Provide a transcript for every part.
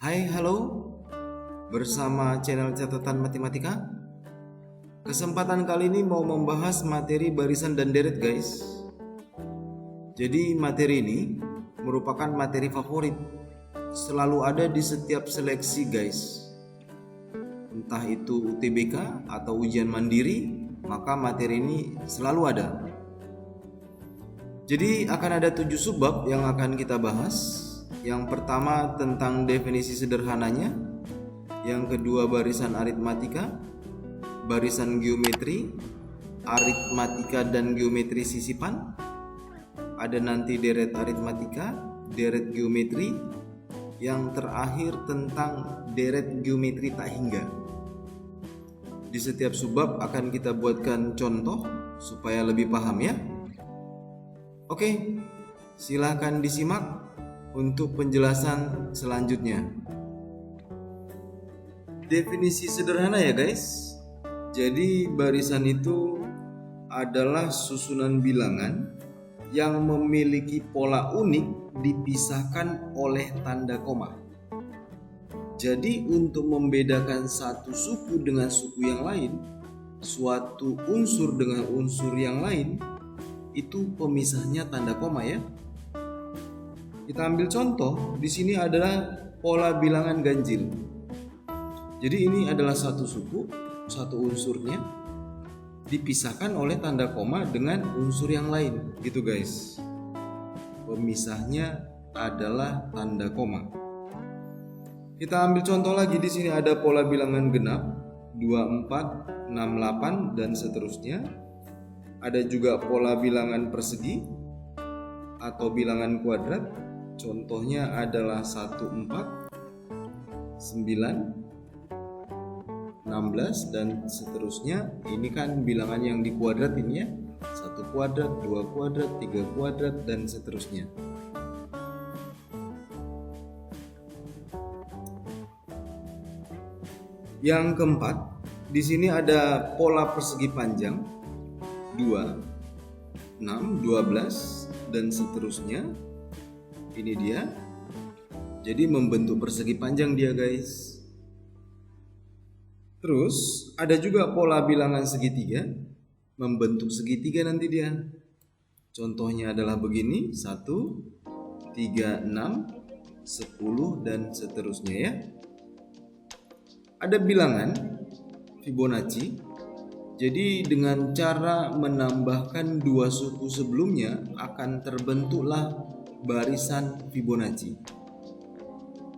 Hai, halo, bersama channel catatan matematika. Kesempatan kali ini mau membahas materi barisan dan deret, guys. Jadi materi ini merupakan materi favorit, selalu ada di setiap seleksi, guys. Entah itu UTBK atau ujian mandiri, maka materi ini selalu ada. Jadi akan ada 7 subbab yang akan kita bahas. Yang pertama tentang definisi sederhananya, yang kedua barisan aritmatika, barisan geometri, aritmatika dan geometri sisipan, ada nanti deret aritmatika, deret geometri, yang terakhir tentang deret geometri tak hingga. Di setiap subbab akan kita buatkan contoh supaya lebih paham ya. Oke, silahkan disimak untuk penjelasan selanjutnya. Definisi sederhana ya guys. Jadi barisan itu adalah susunan bilangan yang memiliki pola unik dipisahkan oleh tanda koma. Jadi untuk membedakan satu suku dengan suku yang lain, suatu unsur dengan unsur yang lain, itu pemisahnya tanda koma ya. Kita ambil contoh, di sini adalah pola bilangan ganjil. Jadi ini adalah satu suku, satu unsurnya dipisahkan oleh tanda koma dengan unsur yang lain, gitu guys. Pemisahnya adalah tanda koma. Kita ambil contoh lagi, di sini ada pola bilangan genap 24, 68 dan seterusnya. Ada juga pola bilangan persegi atau bilangan kuadrat. Contohnya adalah 14, 9, 16 dan seterusnya. Ini kan bilangan yang di kuadrat ini ya. 1 kuadrat, 2 kuadrat, 3 kuadrat dan seterusnya. Yang keempat, di sini ada pola persegi panjang 2, 6, 12 dan seterusnya. Ini dia. Jadi membentuk persegi panjang dia guys. Terus ada juga pola bilangan segitiga, membentuk segitiga nanti dia. Contohnya adalah begini, 1, 3, 6, 10 dan seterusnya ya. Ada bilangan Fibonacci. Jadi dengan cara menambahkan dua suku sebelumnya akan terbentuklah barisan Fibonacci.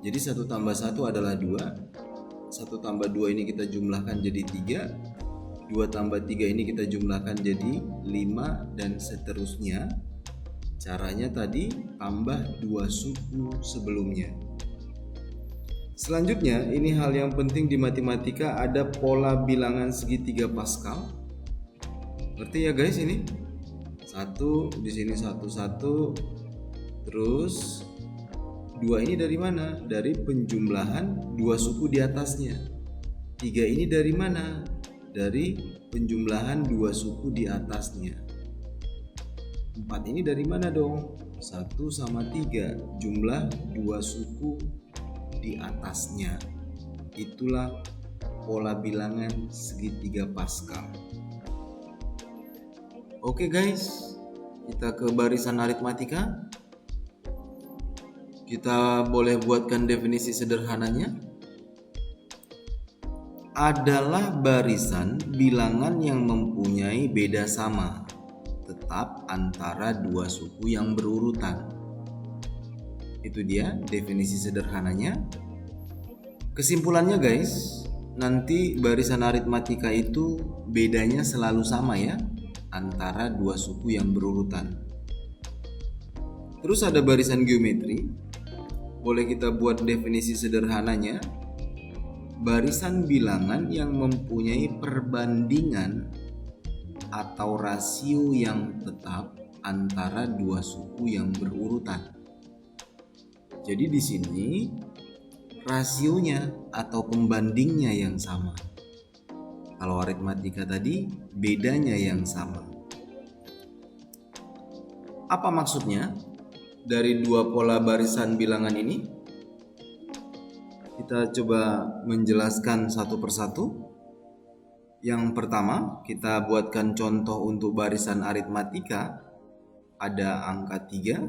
Jadi 1 tambah 1 adalah 2, 1 tambah 2 ini kita jumlahkan jadi 3, 2 tambah 3 ini kita jumlahkan jadi 5 dan seterusnya. Caranya tadi tambah 2 suku sebelumnya. Selanjutnya, ini hal yang penting di matematika, ada pola bilangan segitiga Pascal. Ngerti ya guys ini? 1 di sini 1 1. Terus 2 ini dari mana? Dari penjumlahan 2 suku di atasnya. 3 ini dari mana? Dari penjumlahan 2 suku di atasnya. 4 ini dari mana dong? 1 sama 3, jumlah 2 suku di atasnya. Itulah pola bilangan segitiga Pascal. Oke guys, kita ke barisan aritmatika. Kita boleh buatkan definisi sederhananya. Adalah barisan bilangan yang mempunyai beda sama tetap antara dua suku yang berurutan. Itu dia definisi sederhananya. Kesimpulannya guys, nanti barisan aritmatika itu bedanya selalu sama ya antara dua suku yang berurutan. Terus ada barisan geometri. Boleh kita buat definisi sederhananya. Barisan bilangan yang mempunyai perbandingan atau rasio yang tetap antara dua suku yang berurutan. Jadi di sini rasionya atau pembandingnya yang sama. Kalau aritmatika tadi bedanya yang sama. Apa maksudnya dari dua pola barisan bilangan ini? Kita coba menjelaskan satu persatu. Yang pertama, kita buatkan contoh untuk barisan aritmatika. Ada angka 3,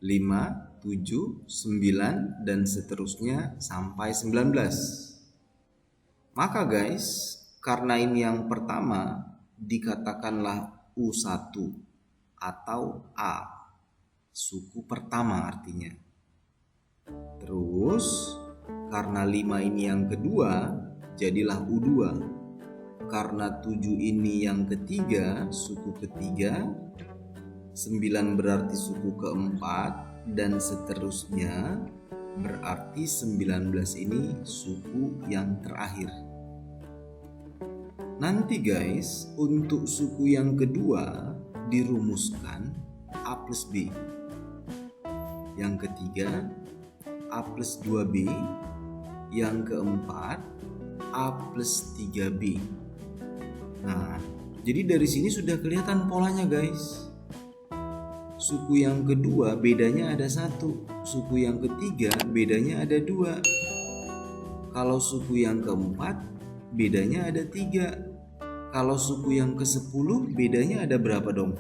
5, 7, 9, dan seterusnya sampai 19. Maka guys, karena ini yang pertama, dikatakanlah U1 atau A, suku pertama artinya. Terus, karena 5 ini yang kedua, jadilah U2. Karena 7 ini yang ketiga, suku ketiga, 9 berarti suku keempat, dan seterusnya, berarti 19 ini suku yang terakhir. Nanti guys, untuk suku yang kedua dirumuskan A plus B. Yang ketiga A plus 2B. Yang keempat A plus 3B. Nah, jadi dari sini sudah kelihatan polanya guys. Suku yang kedua bedanya ada 1, suku yang ketiga bedanya ada 2. Kalau suku yang keempat bedanya ada 3. Kalau suku yang ke-10 bedanya ada berapa dong?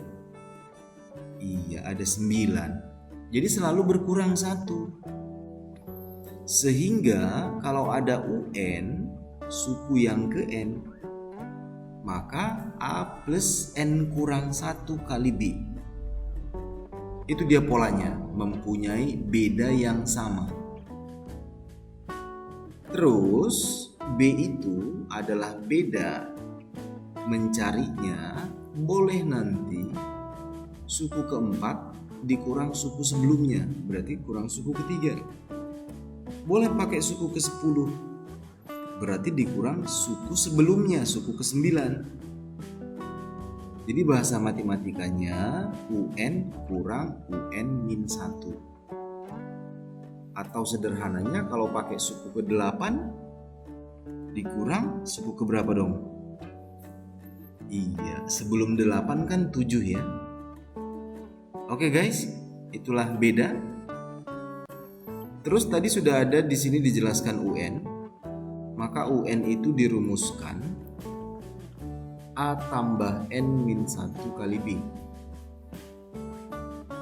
Iya, ada 9. Jadi selalu berkurang 1. Sehingga kalau ada UN, suku yang ke N, maka A plus N kurang 1 kali B. Itu dia polanya, mempunyai beda yang sama. Terus B itu adalah beda. Mencarinya boleh nanti suku keempat dikurang suku sebelumnya, berarti kurang suku ketiga. Boleh pakai suku ke-10, berarti dikurang suku sebelumnya, suku ke-9. Jadi bahasa matematikanya UN kurang UN min 1. Atau sederhananya kalau pakai suku ke-8 dikurang suku keberapa dong? Iya, sebelum 8 kan 7 ya. Oke guys, itulah beda. Terus tadi sudah ada di sini dijelaskan UN. Maka UN itu dirumuskan A tambah N min 1 kali B.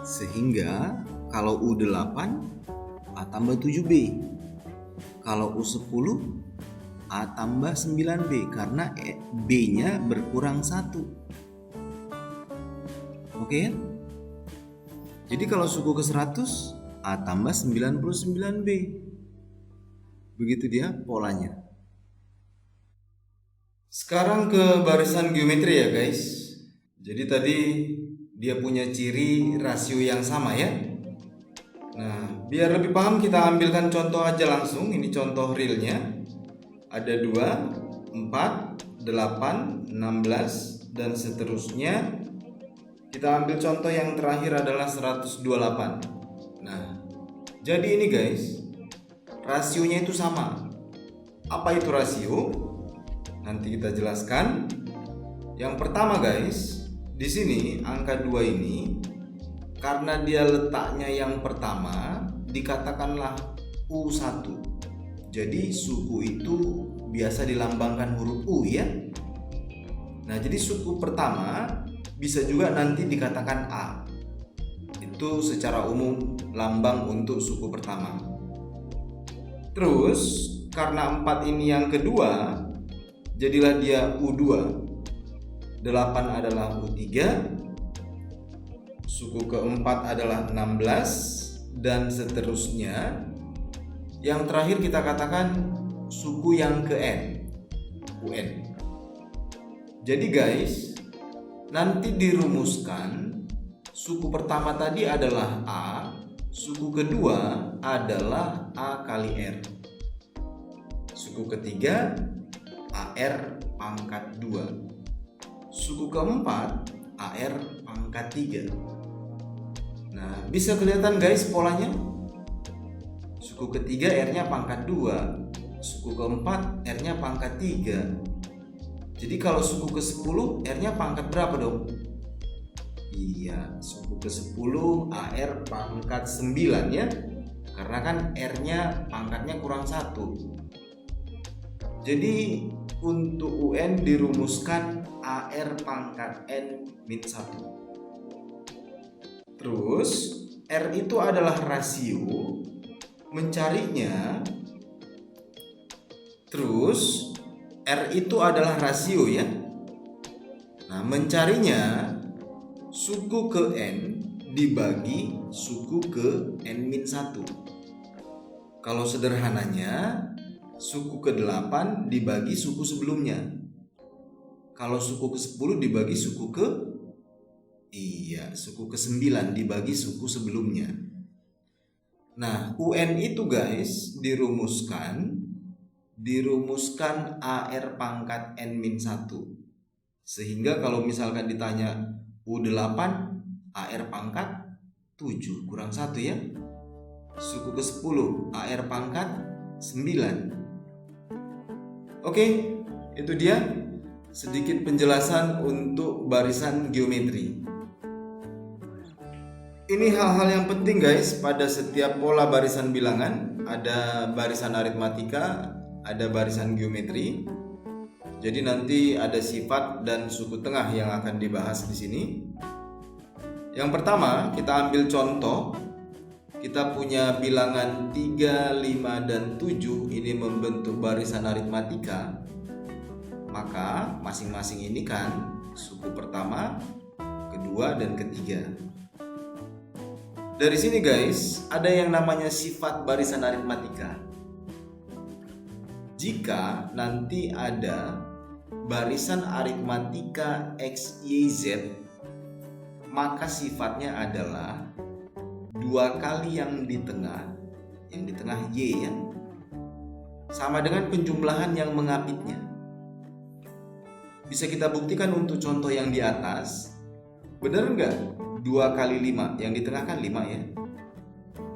Sehingga kalau U8 A tambah 7B. Kalau U10 A tambah 9B karena B-nya berkurang 1. Oke? Jadi kalau suku ke-100 A tambah 99B. Begitu dia polanya. Sekarang ke barisan geometri ya guys. Jadi tadi dia punya ciri rasio yang sama ya. Nah, biar lebih paham kita ambilkan contoh aja langsung. Ini contoh realnya. Ada 2, 4, 8, 16 dan seterusnya. Kita ambil contoh yang terakhir adalah 128. Nah, jadi ini guys, rasionya itu sama. Apa itu rasio? Nanti kita jelaskan. Yang pertama guys, di sini angka 2 ini karena dia letaknya yang pertama dikatakanlah U1. Jadi suku itu biasa dilambangkan huruf U ya. Nah, jadi suku pertama bisa juga nanti dikatakan A. Itu secara umum lambang untuk suku pertama. Terus karena 4 ini yang kedua, jadilah dia U2. 8 adalah U3. Suku keempat adalah 16 dan seterusnya. Yang terakhir kita katakan suku yang ke N, UN. Jadi guys, nanti dirumuskan suku pertama tadi adalah A, suku kedua adalah A kali R. Suku ketiga AR pangkat 2. Suku keempat AR pangkat 3. Nah, bisa kelihatan guys polanya. Suku ketiga R-nya pangkat 2, suku keempat R-nya pangkat 3. Jadi kalau suku ke-10 R-nya pangkat berapa dong? Iya, suku ke-10 AR pangkat 9 ya. Karena kan R-nya pangkatnya kurang 1. Jadi untuk UN dirumuskan AR pangkat N-1. Terus R itu adalah rasio, mencarinya. Terus R itu adalah rasio ya. Nah, mencarinya suku ke N dibagi suku ke N-1. Kalau sederhananya, suku ke-8 dibagi suku sebelumnya. Kalau suku ke-10 dibagi suku ke-9 dibagi suku sebelumnya. Nah, UN itu guys dirumuskan AR pangkat N-1. Sehingga kalau misalkan ditanya U8 AR pangkat 7 kurang 1 ya. Suku ke-10 AR pangkat 9. Oke, itu dia sedikit penjelasan untuk barisan geometri. Ini hal-hal yang penting guys pada setiap pola barisan bilangan. Ada barisan aritmatika, ada barisan geometri. Jadi nanti ada sifat dan suku tengah yang akan dibahas di sini. Yang pertama, kita ambil contoh. Kita punya bilangan 3, 5, dan 7 ini membentuk barisan aritmatika. Maka masing-masing ini kan suku pertama, kedua, dan ketiga. Dari sini guys, ada yang namanya sifat barisan aritmatika. Jika nanti ada barisan aritmatika X, Y, Z, maka sifatnya adalah 2 kali yang di tengah Y ya, sama dengan penjumlahan yang mengapitnya. Bisa kita buktikan untuk contoh yang di atas. Benar enggak? 2 kali 5, yang di tengah kan 5 ya.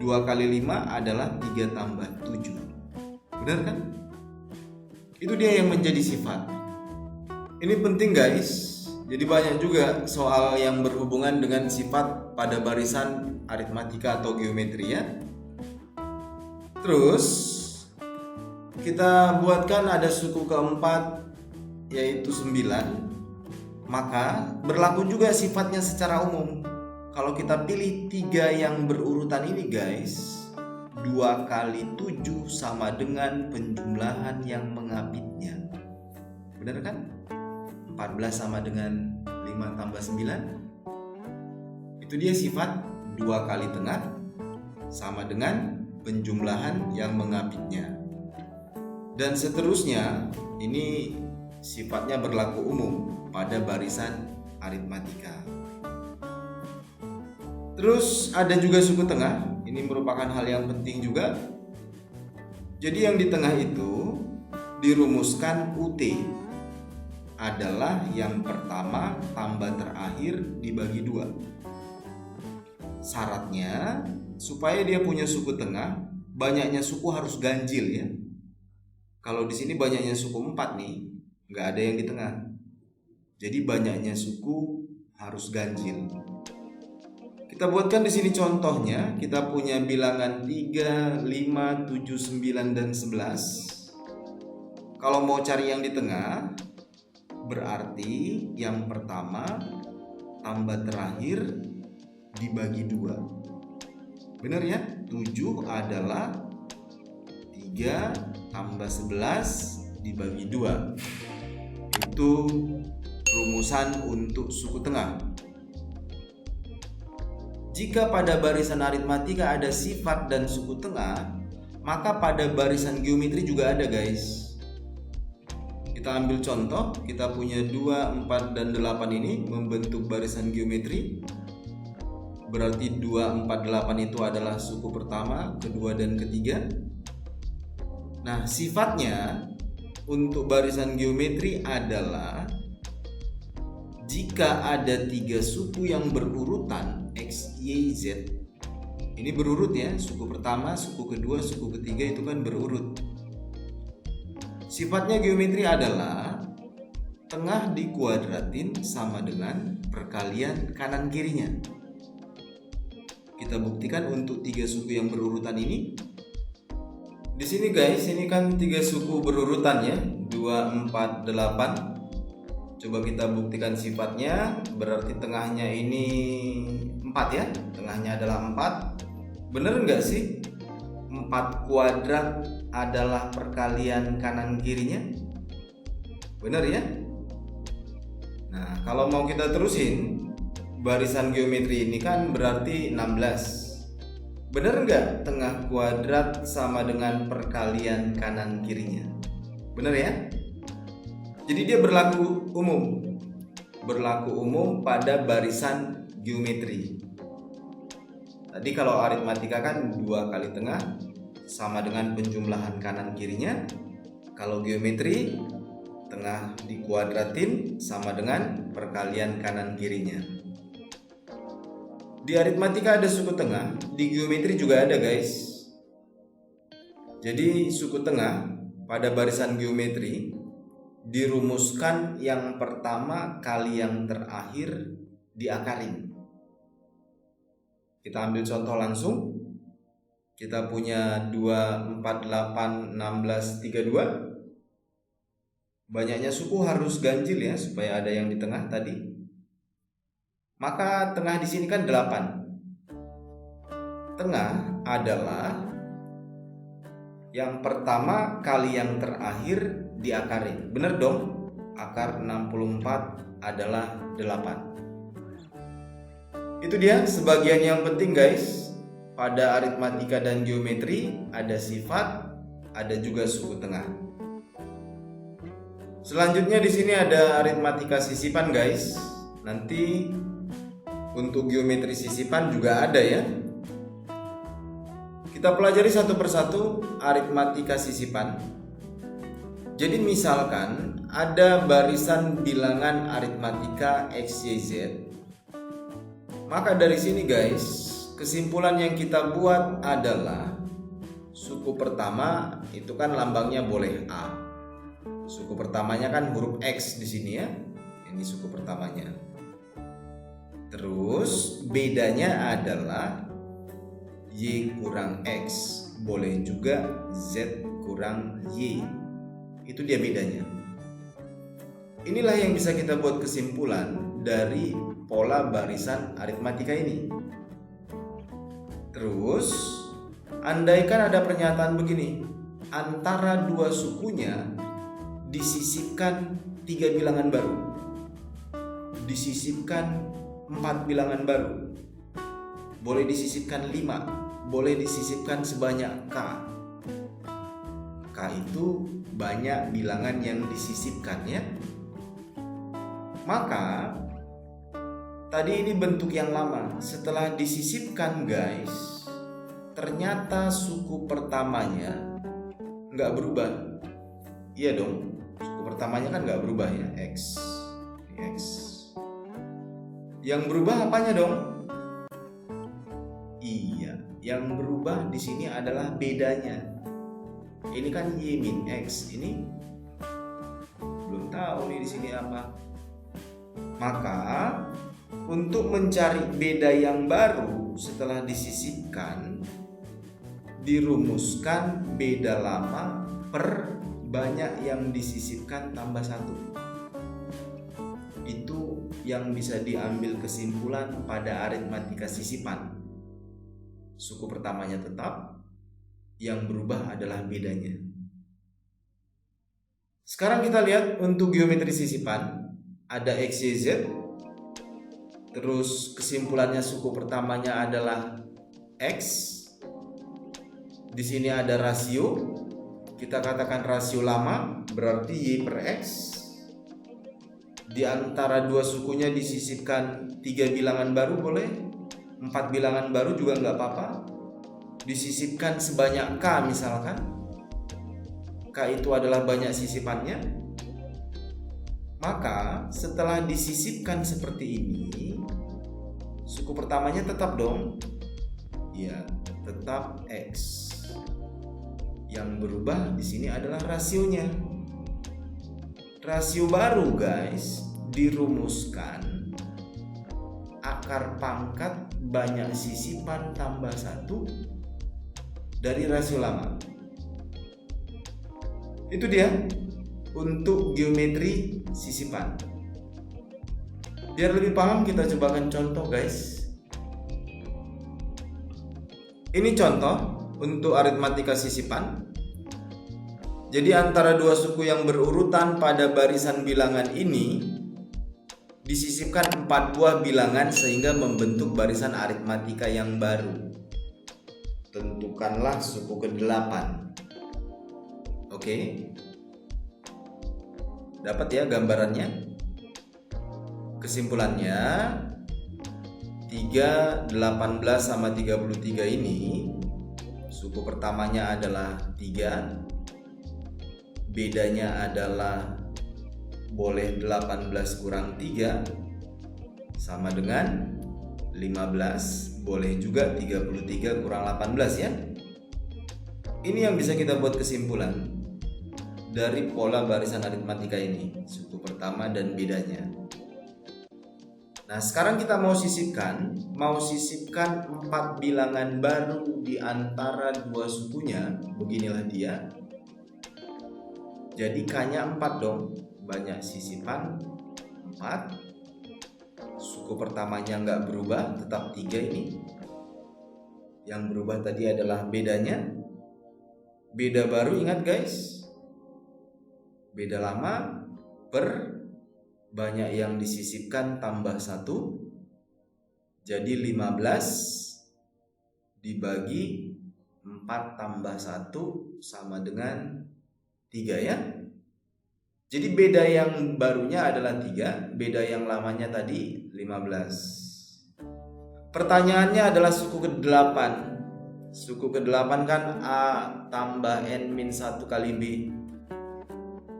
2 kali 5 adalah 3 tambah 7. Benar kan? Itu dia yang menjadi sifat. Ini penting guys. Jadi banyak juga soal yang berhubungan dengan sifat pada barisan aritmatika atau geometri ya. Terus kita buatkan ada suku keempat yaitu 9. Maka berlaku juga sifatnya secara umum. Kalau kita pilih 3 yang berurutan ini guys, 2 kali 7 sama dengan penjumlahan yang mengapitnya. Benar kan? 14 sama dengan 5 tambah 9. Itu dia sifat 2 kali tengah sama dengan penjumlahan yang mengapitnya. Dan seterusnya, ini sifatnya berlaku umum pada barisan aritmatika. Terus ada juga suku tengah. Ini merupakan hal yang penting juga. Jadi yang di tengah itu dirumuskan UT adalah yang pertama tambah terakhir dibagi 2. Syaratnya supaya dia punya suku tengah, banyaknya suku harus ganjil ya. Kalau di sini banyaknya suku 4 nih, nggak ada yang di tengah. Jadi banyaknya suku harus ganjil. Kita buatkan di sini contohnya. Kita punya bilangan 3, 5, 7, 9, dan 11. Kalau mau cari yang di tengah, berarti yang pertama tambah terakhir dibagi 2. Benar ya? 7 adalah 3 tambah 11 dibagi 2. Itu rumusan untuk suku tengah. Jika pada barisan aritmatika ada sifat dan suku tengah, maka pada barisan geometri juga ada guys. Kita ambil contoh, kita punya 2, 4, dan 8 ini membentuk barisan geometri. Berarti 2, 4, 8 itu adalah suku pertama, kedua, dan ketiga. Nah, sifatnya untuk barisan geometri adalah jika ada 3 suku yang berurutan X, Y, Z. Ini berurut ya, suku pertama, suku kedua, suku ketiga itu kan berurut. Sifatnya geometri adalah tengah dikuadratin sama dengan perkalian kanan kirinya. Kita buktikan untuk 3 suku yang berurutan ini. Di sini guys, ini kan 3 suku berurutan ya, 2, 4, 8. Coba kita buktikan sifatnya. Berarti tengahnya ini 4 ya. Tengahnya adalah 4. Bener nggak sih? 4 kuadrat adalah perkalian kanan kirinya? Bener ya? Nah, kalau mau kita terusin, barisan geometri ini kan berarti 16. Bener nggak tengah kuadrat sama dengan perkalian kanan kirinya? Bener ya? Jadi dia berlaku umum pada barisan geometri. Tadi kalau aritmatika kan 2 kali tengah sama dengan penjumlahan kanan kirinya. Kalau geometri, tengah dikuadratin sama dengan perkalian kanan kirinya. Di aritmatika ada suku tengah, di geometri juga ada guys. Jadi suku tengah pada barisan geometri dirumuskan yang pertama kali yang terakhir diakarin. Kita ambil contoh langsung. Kita punya 2, 4, 8, 16, 32. Banyaknya suku harus ganjil ya supaya ada yang di tengah tadi. Maka tengah di sini kan 8. Tengah adalah yang pertama kali yang terakhir diakarin. Bener dong? Akar 64 adalah 8. Itu dia sebagian yang penting guys. Pada aritmatika dan geometri ada sifat, ada juga suku tengah. Selanjutnya di sini ada aritmatika sisipan guys. Nanti untuk geometri sisipan juga ada ya. Kita pelajari satu persatu aritmatika sisipan. Jadi misalkan ada barisan bilangan aritmatika X, Y, Z. Maka dari sini guys, kesimpulan yang kita buat adalah suku pertama itu kan lambangnya boleh A. Suku pertamanya kan huruf X di sini ya. Ini suku pertamanya. Terus bedanya adalah Y kurang X, boleh juga Z kurang Y. Itu dia bedanya. Inilah yang bisa kita buat kesimpulan dari pola barisan aritmatika ini. Terus, andaikan ada pernyataan begini, antara dua sukunya disisipkan 3 bilangan baru, disisipkan 4 bilangan baru, boleh disisipkan 5, boleh disisipkan sebanyak K. K itu banyak bilangan yang disisipkan ya. Maka tadi ini bentuk yang lama. Setelah disisipkan guys, ternyata suku pertamanya nggak berubah. Iya dong, suku pertamanya kan nggak berubah ya, X. X. Yang berubah apanya dong? Iya, yang berubah di sini adalah bedanya. Ini kan Y min X, ini belum tahu nih di sini apa. Maka untuk mencari beda yang baru setelah disisipkan, dirumuskan beda lama per banyak yang disisipkan tambah 1. Itu yang bisa diambil kesimpulan pada aritmatika sisipan. Suku pertamanya tetap, yang berubah adalah bedanya. Sekarang kita lihat untuk geometri sisipan, ada X, Y, Z. Terus kesimpulannya suku pertamanya adalah X. Di sini ada rasio. Kita katakan rasio lama berarti Y per X. Di antara dua sukunya disisipkan 3 bilangan baru boleh, 4 bilangan baru juga nggak apa-apa. Disisipkan sebanyak K misalkan. K itu adalah banyak sisipannya. Maka setelah disisipkan seperti ini, suku pertamanya tetap dong. Ya, tetap X. Yang berubah di sini adalah rasionya. Rasio baru guys dirumuskan akar pangkat banyak sisipan tambah 1 dari rasio lama. Itu dia untuk geometri sisipan. Biar lebih paham kita cobakan contoh guys. Ini contoh untuk aritmatika sisipan. Jadi antara dua suku yang berurutan pada barisan bilangan ini disisipkan 4 buah bilangan sehingga membentuk barisan aritmatika yang baru. Tentukanlah suku ke-8. Oke. Dapat ya gambarannya? Kesimpulannya 3, 18 sama 33 ini suku pertamanya adalah 3. Bedanya adalah boleh 18 kurang 3 sama dengan 15. Boleh juga 33 kurang 18 ya. Ini yang bisa kita buat kesimpulan dari pola barisan aritmatika ini, suku pertama dan bedanya. Nah, sekarang kita mau sisipkan 4 bilangan baru di antara dua sukunya. Beginilah dia. Jadi K-nya 4 dong. Banyak sisipan 4. Suku pertamanya nggak berubah, tetap 3 ini. Yang berubah tadi adalah bedanya. Beda baru ingat guys. Beda lama per banyak yang disisipkan tambah 1. Jadi 15 dibagi 4 tambah 1 sama dengan 3 ya. Jadi beda yang barunya adalah 3, beda yang lamanya tadi 15. Pertanyaannya adalah suku ke-8. Suku ke-8 kan A tambah N min 1 kali B.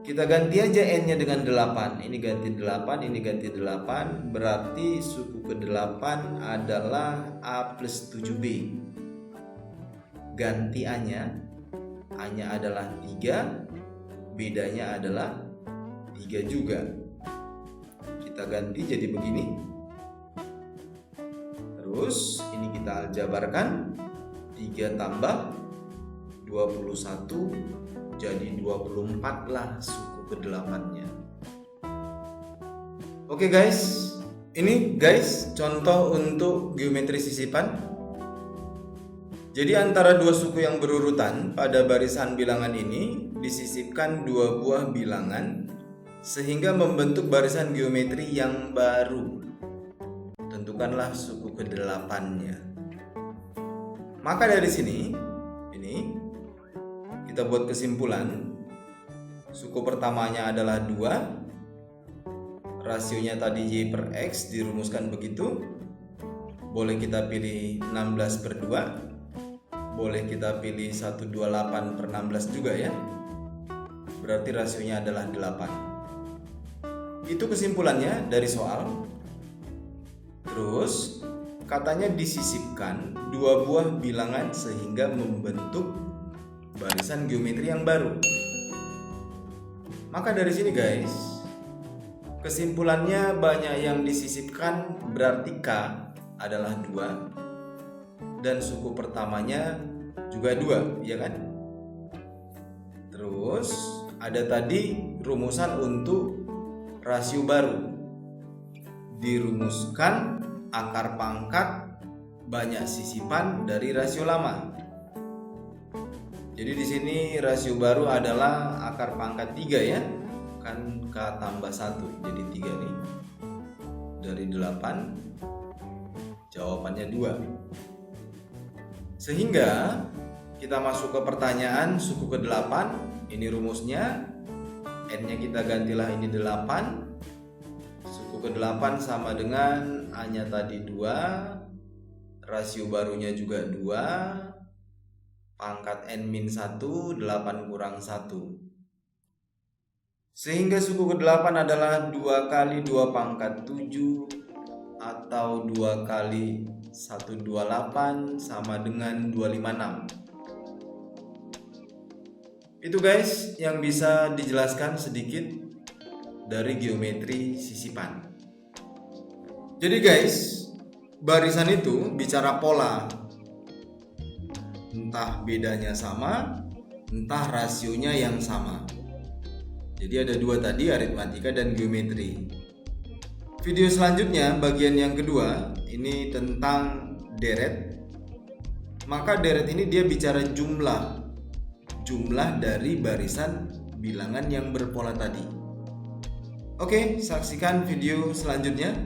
Kita ganti aja N-nya dengan 8. Ini ganti 8, ini ganti 8. Berarti suku ke-8 adalah A plus 7B. Ganti A-nya. A-nya adalah 3. Bedanya adalah 3 juga. Kita ganti jadi begini. Terus ini kita aljabarkan. 3 tambah 21 jadi 24 lah suku ke-8-nya. Oke guys, ini guys contoh untuk geometri sisipan. Jadi antara dua suku yang berurutan pada barisan bilangan ini disisipkan 2 buah bilangan sehingga membentuk barisan geometri yang baru. Tentukanlah suku ke-8-nya. Maka dari sini ini kita buat kesimpulan. Suku pertamanya adalah 2. Rasionya tadi Y per X dirumuskan begitu. Boleh kita pilih 16 per 2. Boleh kita pilih 128 per 16 juga ya. Berarti rasionya adalah 8. Itu kesimpulannya dari soal. Terus katanya disisipkan 2 buah bilangan sehingga membentuk barisan geometri yang baru. Maka dari sini guys, kesimpulannya banyak yang disisipkan berarti K adalah 2. Dan suku pertamanya juga 2, ya kan? Terus ada tadi rumusan untuk rasio baru. Dirumuskan akar pangkat banyak sisipan dari rasio lama. Jadi di sini rasio baru adalah akar pangkat 3 ya. Kan K tambah 1 jadi 3 nih. Dari 8 jawabannya 2. Sehingga kita masuk ke pertanyaan suku ke-8. Ini rumusnya. N-nya kita gantilah ini 8. Suku ke-8 sama dengan A-nya tadi 2. Rasio barunya juga 2. Pangkat N-1 8 kurang 1. Sehingga suku ke-8 adalah 2 kali 2 pangkat 7 atau 2 kali 128 sama dengan 256. Itu guys yang bisa dijelaskan sedikit dari geometri sisipan. Jadi guys, barisan itu bicara pola. Entah bedanya sama, entah rasionya yang sama. Jadi ada dua tadi, aritmatika dan geometri. Video selanjutnya, bagian yang kedua, ini tentang deret. Maka deret ini dia bicara jumlah dari barisan bilangan yang berpola tadi. Oke, saksikan video selanjutnya.